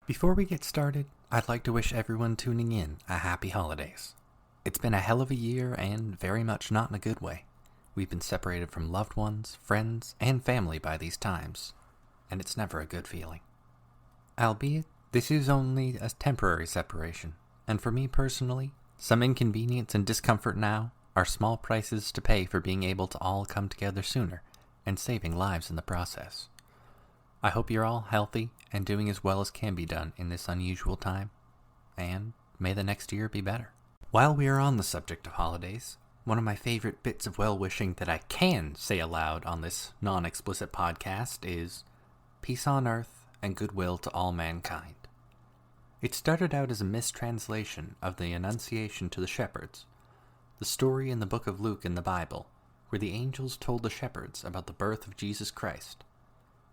Before we get started, I'd like to wish everyone tuning in a happy holidays. It's been a hell of a year and very much not in a good way. We've been separated from loved ones, friends, and family by these times, and it's never a good feeling. Albeit, this is only a temporary separation, and for me personally, some inconvenience and discomfort now are small prices to pay for being able to all come together sooner and saving lives in the process. I hope you're all healthy and doing as well as can be done in this unusual time, and may the next year be better. While we are on the subject of holidays, one of my favorite bits of well-wishing that I can say aloud on this non-explicit podcast is peace on earth and goodwill to all mankind. It started out as a mistranslation of the Annunciation to the shepherds, the story in the book of Luke in the Bible, where the angels told the shepherds about the birth of Jesus Christ,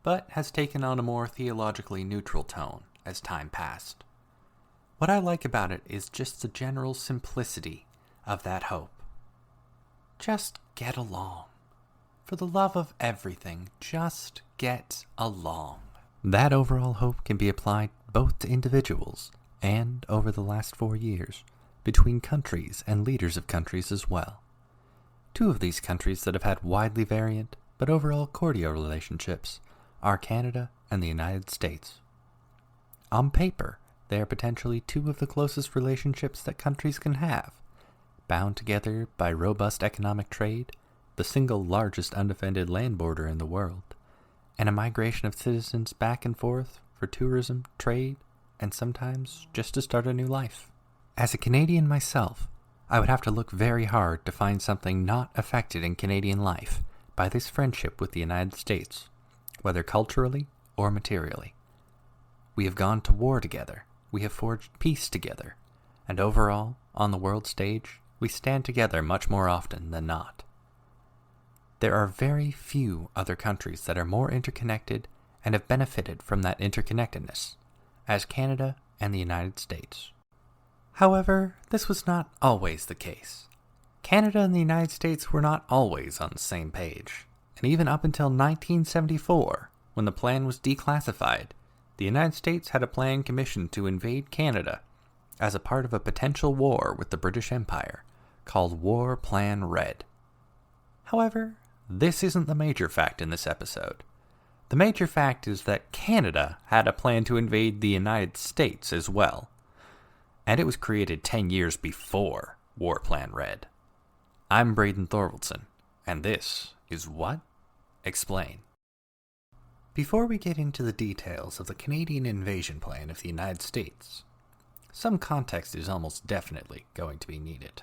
but has taken on a more theologically neutral tone as time passed. What I like about it is just the general simplicity of that hope. Just get along. For the love of everything, just get along. That overall hope can be applied both to individuals and, over the last 4 years, between countries and leaders of countries as well. Two of these countries that have had widely variant but overall cordial relationships are Canada and the United States. On paper, they are potentially two of the closest relationships that countries can have, bound together by robust economic trade, the single largest undefended land border in the world, and a migration of citizens back and forth for tourism, trade, and sometimes just to start a new life. As a Canadian myself, I would have to look very hard to find something not affected in Canadian life by this friendship with the United States, whether culturally or materially. We have gone to war together, we have forged peace together, and overall, on the world stage, we stand together much more often than not. There are very few other countries that are more interconnected and have benefited from that interconnectedness, as Canada and the United States. However, this was not always the case. Canada and the United States were not always on the same page, and even up until 1974, when the plan was declassified, the United States had a plan commissioned to invade Canada as a part of a potential war with the British Empire, called War Plan Red. However, this isn't the major fact in this episode. The major fact is that Canada had a plan to invade the United States as well, and it was created 10 years before War Plan Red. I'm Braden Thorvaldson, and this is What? Explain. Before we get into the details of the Canadian invasion plan of the United States, some context is almost definitely going to be needed.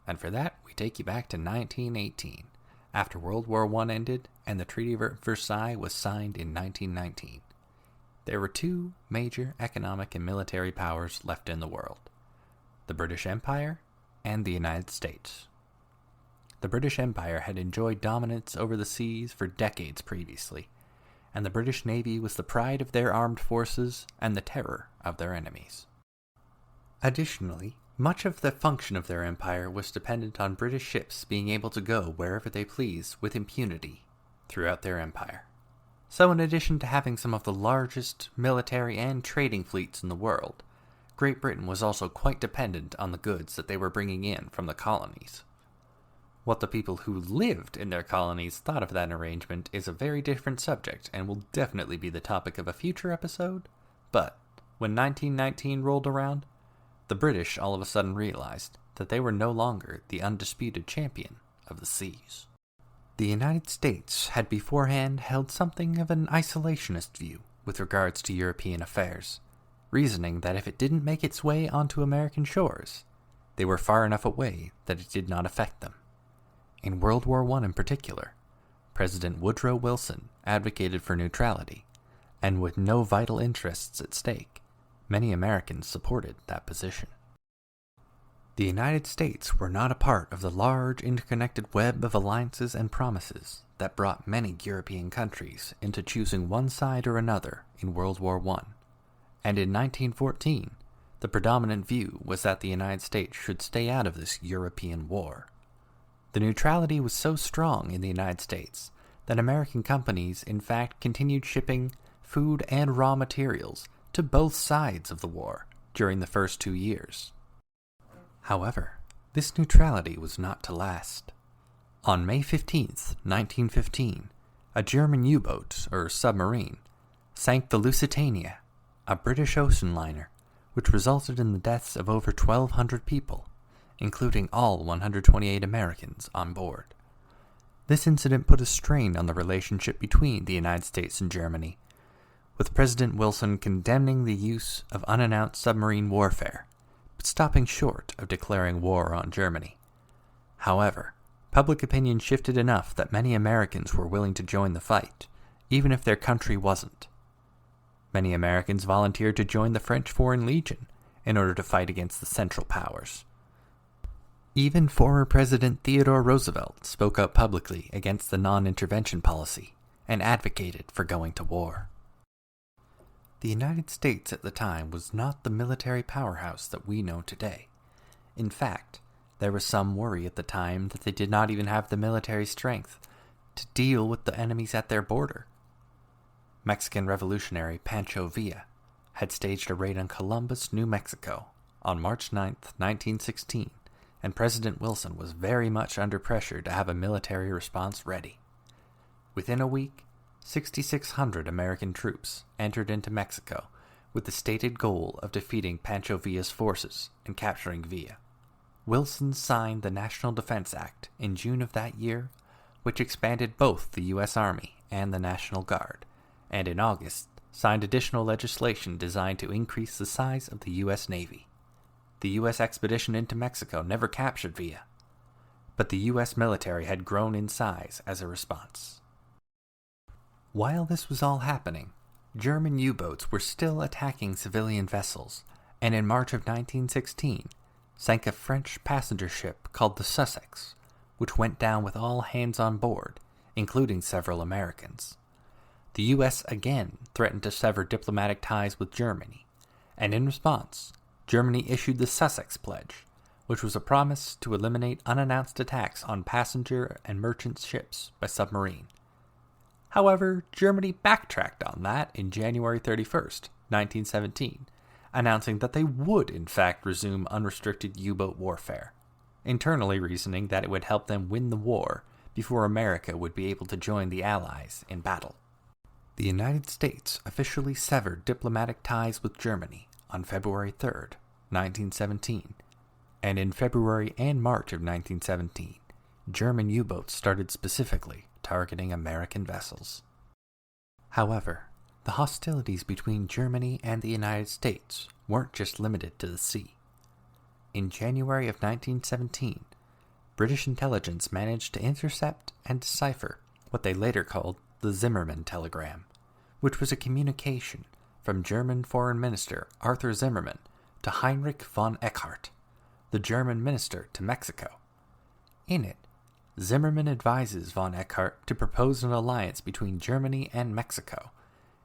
And for that, we take you back to 1918, after World War I ended and the Treaty of Versailles was signed in 1919. There were two major economic and military powers left in the world: the British Empire and the United States. The British Empire had enjoyed dominance over the seas for decades previously, and the British Navy was the pride of their armed forces and the terror of their enemies. Additionally, much of the function of their empire was dependent on British ships being able to go wherever they pleased with impunity throughout their empire. So in addition to having some of the largest military and trading fleets in the world, Great Britain was also quite dependent on the goods that they were bringing in from the colonies. What the people who lived in their colonies thought of that arrangement is a very different subject and will definitely be the topic of a future episode, but when 1919 rolled around, the British all of a sudden realized that they were no longer the undisputed champion of the seas. The United States had beforehand held something of an isolationist view with regards to European affairs, reasoning that if it didn't make its way onto American shores, they were far enough away that it did not affect them. In World War I in particular, President Woodrow Wilson advocated for neutrality, and with no vital interests at stake, many Americans supported that position. The United States were not a part of the large interconnected web of alliances and promises that brought many European countries into choosing one side or another in World War I, and in 1914, the predominant view was that the United States should stay out of this European war. The neutrality was so strong in the United States that American companies in fact continued shipping food and raw materials to both sides of the war during the first 2 years. However, this neutrality was not to last. On May 15th, 1915, a German U-boat, or submarine, sank the Lusitania, a British ocean liner, which resulted in the deaths of over 1,200 people, including all 128 Americans on board. This incident put a strain on the relationship between the United States and Germany, with President Wilson condemning the use of unannounced submarine warfare, but stopping short of declaring war on Germany. However, public opinion shifted enough that many Americans were willing to join the fight, even if their country wasn't. Many Americans volunteered to join the French Foreign Legion in order to fight against the Central Powers. Even former President Theodore Roosevelt spoke out publicly against the non-intervention policy and advocated for going to war. The United States at the time was not the military powerhouse that we know today. In fact, there was some worry at the time that they did not even have the military strength to deal with the enemies at their border. Mexican revolutionary Pancho Villa had staged a raid on Columbus, New Mexico on March 9, 1916, and President Wilson was very much under pressure to have a military response ready. Within a week, 6,600 American troops entered into Mexico with the stated goal of defeating Pancho Villa's forces and capturing Villa. Wilson signed the National Defense Act in June of that year, which expanded both the U.S. Army and the National Guard, and in August signed additional legislation designed to increase the size of the U.S. Navy. The U.S. expedition into Mexico never captured Villa, but the U.S. military had grown in size as a response. While this was all happening, German U-boats were still attacking civilian vessels, and in March of 1916, sank a French passenger ship called the Sussex, which went down with all hands on board, including several Americans. The U.S. again threatened to sever diplomatic ties with Germany, and in response, Germany issued the Sussex Pledge, which was a promise to eliminate unannounced attacks on passenger and merchant ships by submarine. However, Germany backtracked on that in January 31st, 1917, announcing that they would in fact resume unrestricted U-boat warfare, internally reasoning that it would help them win the war before America would be able to join the Allies in battle. The United States officially severed diplomatic ties with Germany on February 3rd, 1917, and in February and March of 1917, German U-boats started specifically targeting American vessels. However, the hostilities between Germany and the United States weren't just limited to the sea. In January of 1917, British intelligence managed to intercept and decipher what they later called the Zimmermann telegram, which was a communication from German Foreign Minister Arthur Zimmermann to Heinrich von Eckhardt, the German minister to Mexico. In it, Zimmermann advises von Eckhardt to propose an alliance between Germany and Mexico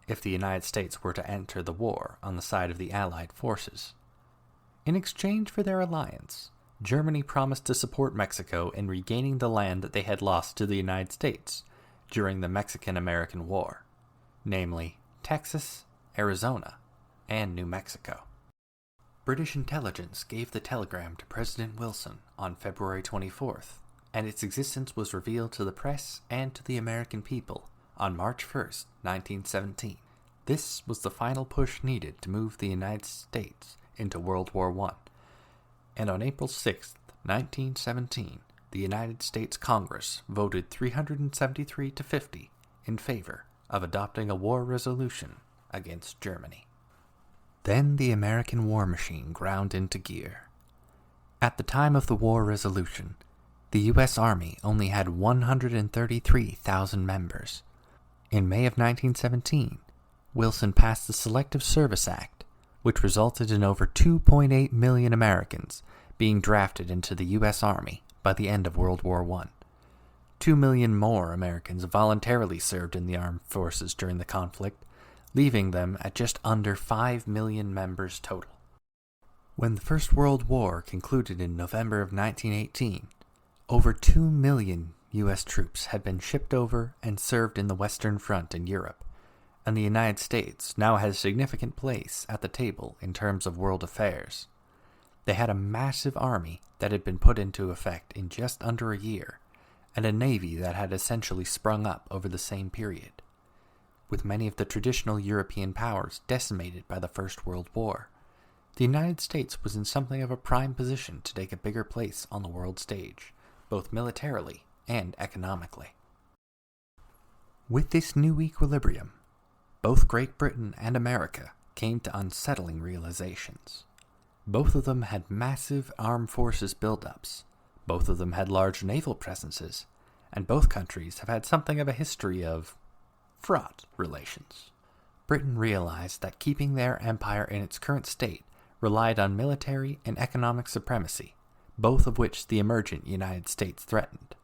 if the United States were to enter the war on the side of the Allied forces. In exchange for their alliance, Germany promised to support Mexico in regaining the land that they had lost to the United States during the Mexican-American War, namely Texas, Arizona, and New Mexico. British intelligence gave the telegram to President Wilson on February 24th, and its existence was revealed to the press and to the American people on March 1st, 1917. This was the final push needed to move the United States into World War I, and on April 6th, 1917, the United States Congress voted 373 to 50 in favor of adopting a war resolution against Germany. Then the American war machine ground into gear. At the time of the war resolution, the U.S. Army only had 133,000 members. In May of 1917, Wilson passed the Selective Service Act, which resulted in over 2.8 million Americans being drafted into the U.S. Army by the end of World War I. 2 million more Americans voluntarily served in the armed forces during the conflict, leaving them at just under 5 million members total. When the First World War concluded in November of 1918, over 2 million U.S. troops had been shipped over and served in the Western Front in Europe, and the United States now had a significant place at the table in terms of world affairs. They had a massive army that had been put into effect in just under a year, and a navy that had essentially sprung up over the same period. With many of the traditional European powers decimated by the First World War, the United States was in something of a prime position to take a bigger place on the world stage, both militarily and economically. With this new equilibrium, both Great Britain and America came to unsettling realizations. Both of them had massive armed forces buildups, both of them had large naval presences, and both countries have had something of a history of fraught relations. Britain realized that keeping their empire in its current state relied on military and economic supremacy, both of which the emergent United States threatened.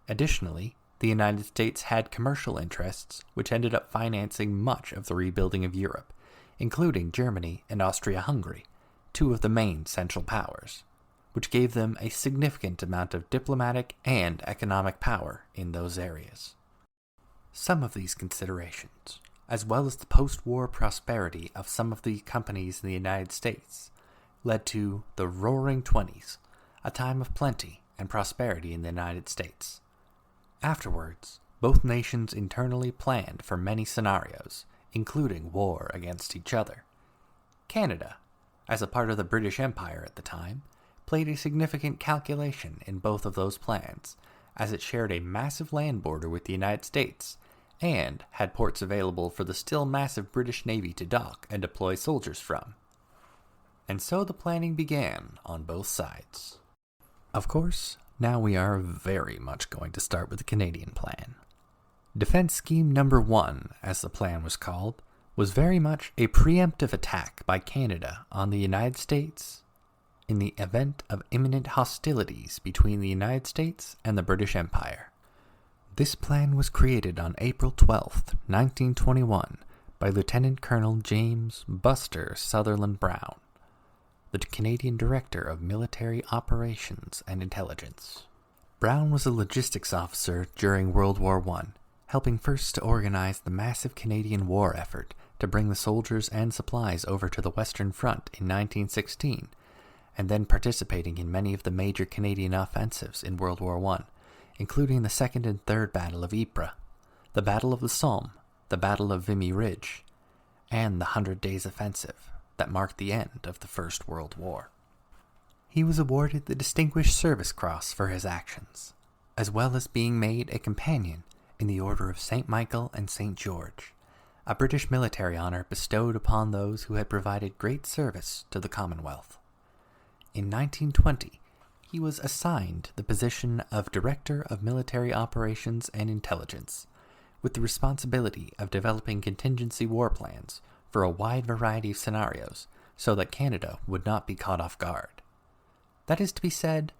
Additionally, the United States had commercial interests which ended up financing much of the rebuilding of Europe, including Germany and Austria-Hungary, two of the main Central Powers, which gave them a significant amount of diplomatic and economic power in those areas. Some of these considerations, as well as the post-war prosperity of some of the companies in the United States, led to the Roaring Twenties, a time of plenty and prosperity in the United States. Afterwards, both nations internally planned for many scenarios, including war against each other. Canada, as a part of the British Empire at the time, played a significant calculation in both of those plans, as it shared a massive land border with the United States and had ports available for the still massive British Navy to dock and deploy soldiers from. And so the planning began on both sides. Of course, now we are very much going to start with the Canadian plan. Defense Scheme Number 1, as the plan was called, was very much a preemptive attack by Canada on the United States in the event of imminent hostilities between the United States and the British Empire. This plan was created on April 12, 1921, by Lieutenant Colonel James Buster Sutherland Brown, the Canadian Director of Military Operations and Intelligence. Brown was a logistics officer during World War I, helping first to organize the massive Canadian war effort to bring the soldiers and supplies over to the Western Front in 1916, and then participating in many of the major Canadian offensives in World War I, including the Second and Third Battle of Ypres, the Battle of the Somme, the Battle of Vimy Ridge, and the 100 Days Offensive that marked the end of the First World War. He was awarded the Distinguished Service Cross for his actions, as well as being made a companion in the Order of St. Michael and St. George, a British military honor bestowed upon those who had provided great service to the Commonwealth. In 1920, he was assigned the position of Director of Military Operations and Intelligence, with the responsibility of developing contingency war plans for a wide variety of scenarios so that Canada would not be caught off guard. That is to be said,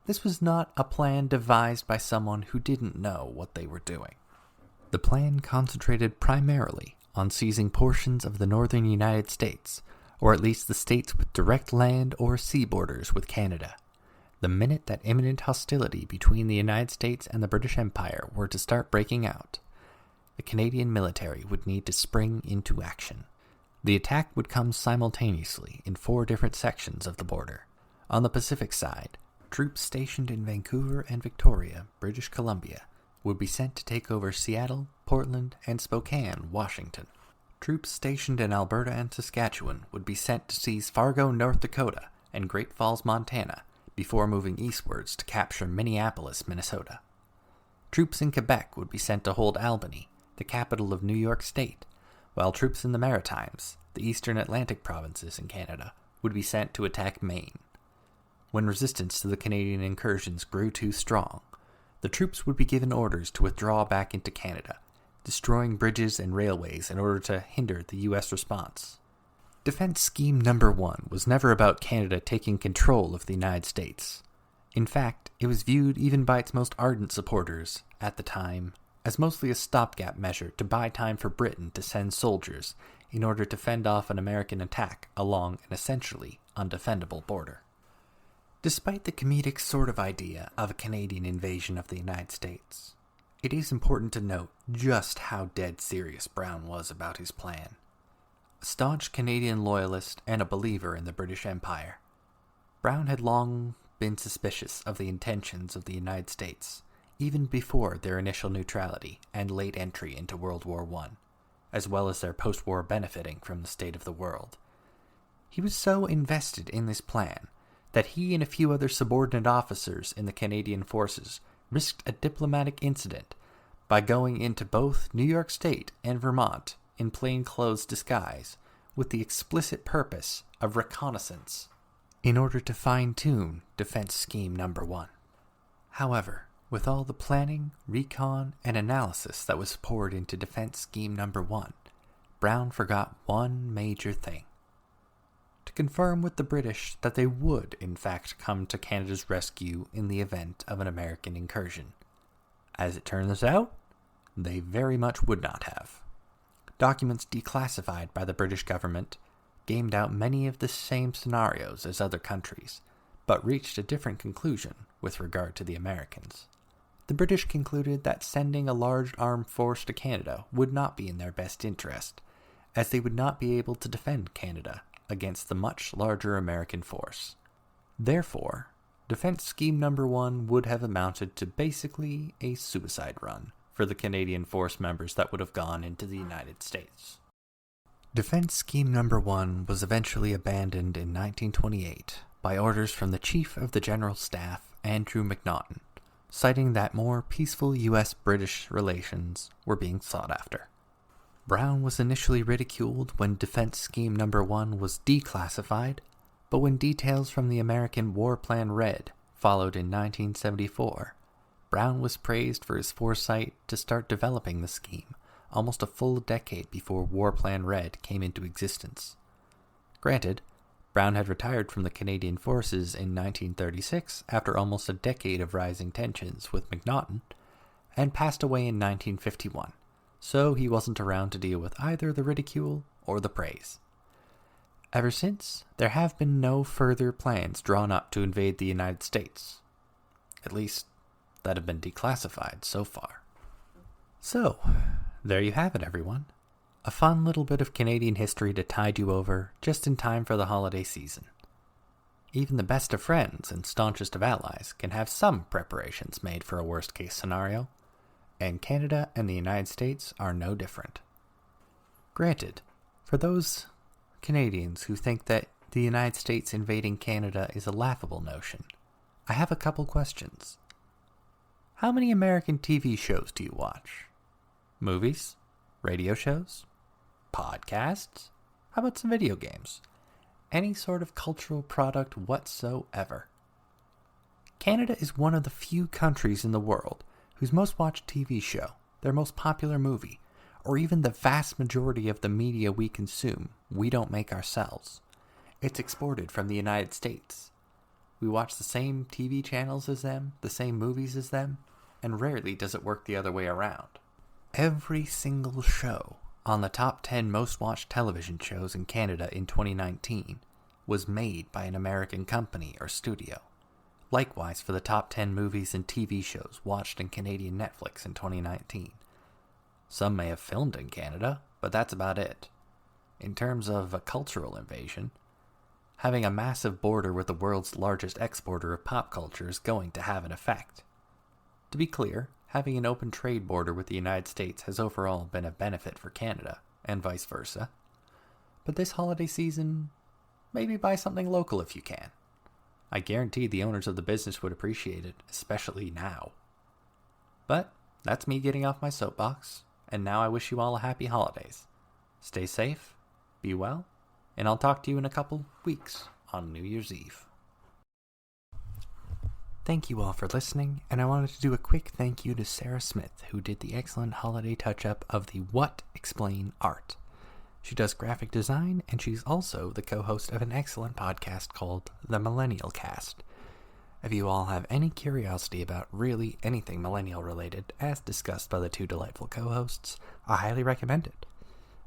this was not a plan devised by someone who didn't know what they were doing. The plan concentrated primarily on seizing portions of the northern United States, or at least the states with direct land or sea borders with Canada. The minute that imminent hostility between the United States and the British Empire were to start breaking out, the Canadian military would need to spring into action. The attack would come simultaneously in 4 different sections of the border. On the Pacific side, troops stationed in Vancouver and Victoria, British Columbia, would be sent to take over Seattle, Portland, and Spokane, Washington. Troops stationed in Alberta and Saskatchewan would be sent to seize Fargo, North Dakota, and Great Falls, Montana, before moving eastwards to capture Minneapolis, Minnesota. Troops in Quebec would be sent to hold Albany, the capital of New York State, while troops in the Maritimes, the eastern Atlantic provinces in Canada, would be sent to attack Maine. When resistance to the Canadian incursions grew too strong, the troops would be given orders to withdraw back into Canada, destroying bridges and railways in order to hinder the U.S. response. Defense Scheme Number 1 was never about Canada taking control of the United States. In fact, it was viewed even by its most ardent supporters at the time as mostly a stopgap measure to buy time for Britain to send soldiers in order to fend off an American attack along an essentially undefendable border. Despite the comedic sort of idea of a Canadian invasion of the United States, It is important to note just how dead serious Brown was about his plan. A staunch Canadian loyalist and a believer in the British Empire, Brown had long been suspicious of the intentions of the United States, even before their initial neutrality and late entry into World War I, as well as their post-war benefiting from the state of the world. He was so invested in this plan that he and a few other subordinate officers in the Canadian forces risked a diplomatic incident by going into both New York State and Vermont in plainclothes disguise with the explicit purpose of reconnaissance in order to fine-tune Defense Scheme No. 1. However, with all the planning, recon, and analysis that was poured into Defense Scheme No. 1, Brown forgot one major thing: to confirm with the British that they would, in fact, come to Canada's rescue in the event of an American incursion. As it turns out, they very much would not have. Documents declassified by the British government gamed out many of the same scenarios as other countries, but reached a different conclusion with regard to the Americans. The British concluded that sending a large armed force to Canada would not be in their best interest, as they would not be able to defend Canada against the much larger American force. Therefore, Defense Scheme No. 1 would have amounted to basically a suicide run for the Canadian force members that would have gone into the United States. Defense Scheme No. 1 was eventually abandoned in 1928 by orders from the Chief of the General Staff, Andrew McNaughton, citing that more peaceful U.S.-British relations were being sought after. Brown was initially ridiculed when Defense Scheme No. 1 was declassified, but when details from the American War Plan Red followed in 1974, Brown was praised for his foresight to start developing the scheme almost a full decade before War Plan Red came into existence. Granted, Brown had retired from the Canadian Forces in 1936 after almost a decade of rising tensions with McNaughton, and passed away in 1951, so he wasn't around to deal with either the ridicule or the praise. Ever since, there have been no further plans drawn up to invade the United States, at least that have been declassified so far. So, there you have it, everyone. A fun little bit of Canadian history to tide you over just in time for the holiday season. Even the best of friends and staunchest of allies can have some preparations made for a worst-case scenario, and Canada and the United States are no different. Granted, for those Canadians who think that the United States invading Canada is a laughable notion, I have a couple questions. How many American TV shows do you watch? Movies? Radio shows? Podcasts? How about some video games? Any sort of cultural product whatsoever. Canada is one of the few countries in the world whose most watched TV show, their most popular movie, or even the vast majority of the media we consume, we don't make ourselves. It's exported from the United States. We watch the same TV channels as them, the same movies as them, and rarely does it work the other way around. Every single show on the top 10 most watched television shows in Canada in 2019 was made by an American company or studio. Likewise for the top 10 movies and TV shows watched in Canadian Netflix in 2019. Some may have filmed in Canada, but that's about it. In terms of a cultural invasion, having a massive border with the world's largest exporter of pop culture is going to have an effect. To be clear, having an open trade border with the United States has overall been a benefit for Canada, and vice versa. But this holiday season, maybe buy something local if you can. I guarantee the owners of the business would appreciate it, especially now. But that's me getting off my soapbox, and now I wish you all a happy holidays. Stay safe, be well, and I'll talk to you in a couple weeks on New Year's Eve. Thank you all for listening, and I wanted to do a quick thank you to Sarah Smith, who did the excellent holiday touch-up of the What Explain art. She does graphic design, and she's also the co-host of an excellent podcast called The Millennial Cast. If you all have any curiosity about really anything millennial related, as discussed by the two delightful co-hosts, I highly recommend it.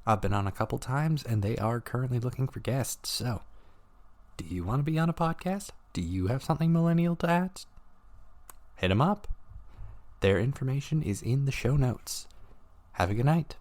I've been on a couple times, and they are currently looking for guests, so do you want to be on a podcast? Do you have something millennial to add? Hit them up. Their information is in the show notes. Have a good night.